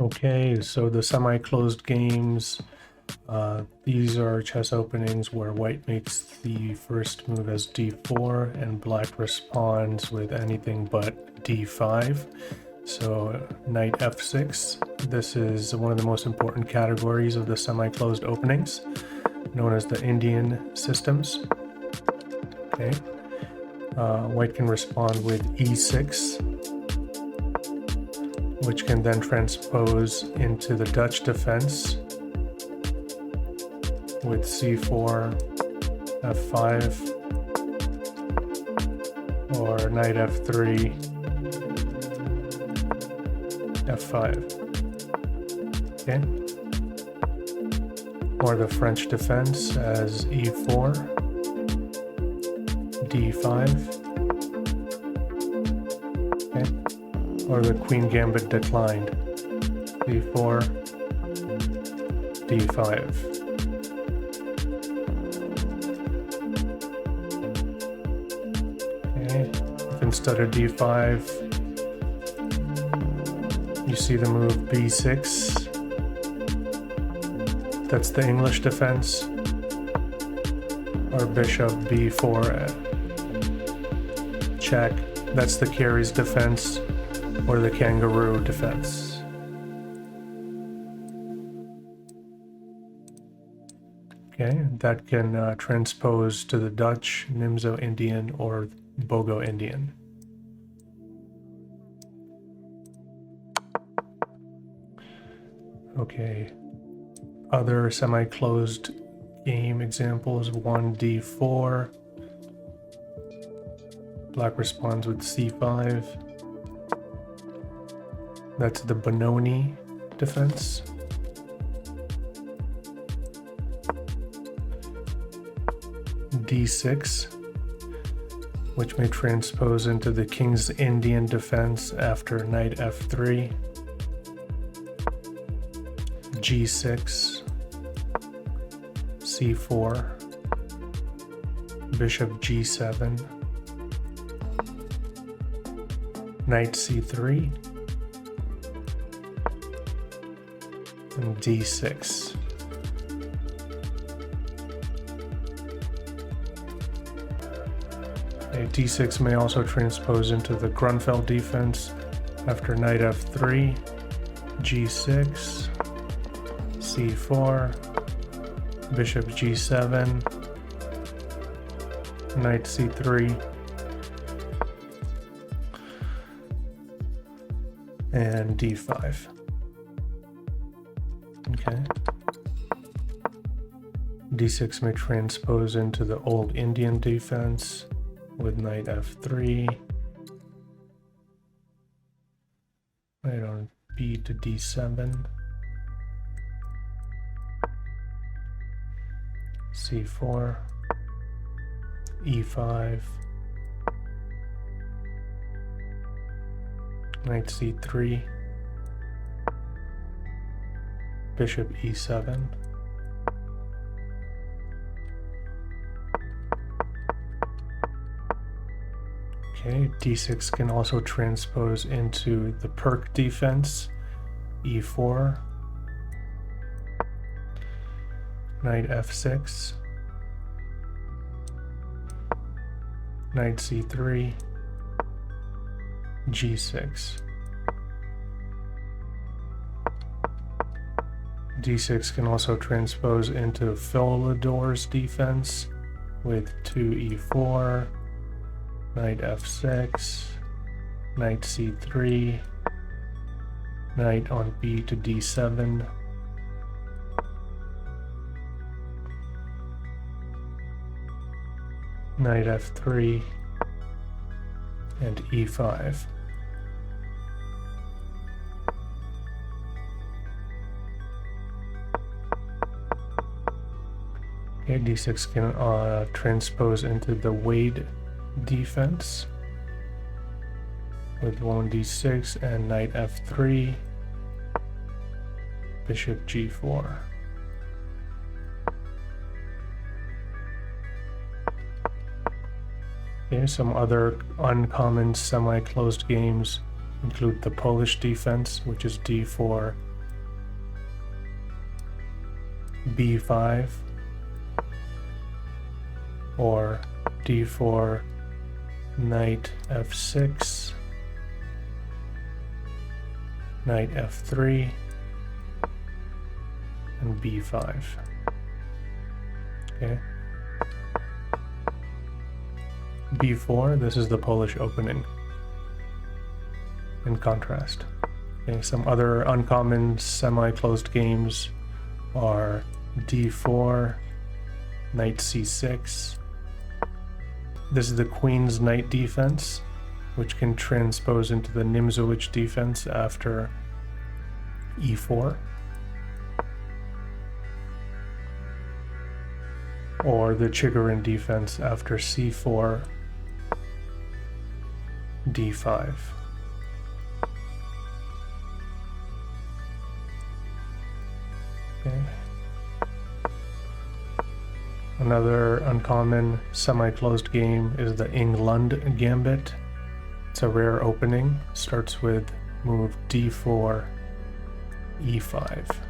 Okay, so the semi-closed games, these are chess openings where white makes the first move as d4 and black responds with anything but d5. So knight f6, this is one of the most important categories of the semi-closed openings, known as the Indian systems. Okay, white can respond with e6, which can then transpose into the Dutch defense with c4, f5, or knight f3, f5. Okay. Or the French defense as e4, d5. Okay. Or the Queen Gambit declined, d4, d5. Instead of d5, you see the move b6. That's the English defense. Or bishop b4 check. That's the Carey's defense, or the kangaroo defense. Okay, that can transpose to the Dutch, Nimzo-Indian, or Bogo-Indian. Okay, other semi-closed game examples: 1d4, black responds with c5. That's the Benoni defense. d6, which may transpose into the King's Indian defense after knight f3. g6, c4, bishop g7, knight c3, and d6. d6 may also transpose into the Grunfeld defense after knight f3, g6, c4, bishop g7, knight c3, and d5. Okay. d6 may transpose into the old Indian defense with knight f3, knight on b to d7, c4, e5, knight c3, bishop e7, okay, d6 can also transpose into the Perk defense, e4, knight f6, knight c3, g6. d6 can also transpose into Philidor's defense with 2e4, knight f6, knight c3, knight on b to d7, knight f3, and e5. Okay, d6 can transpose into the Wade defense with 1d6 and knight f3, bishop g4. Okay, some other uncommon semi-closed games include the Polish defense, which is d4, b5, or d4, knight f6, knight f3, and b5. Okay. b4, this is the Polish opening, in contrast. Okay, some other uncommon semi-closed games are d4, knight c6. This is the queen's knight defense, which can transpose into the Nimzo-Indian defense after e4. Or the Chigorin defense after c4, d5. Okay. Another uncommon semi-closed game is the England Gambit. It's a rare opening. Starts with move d4, e5.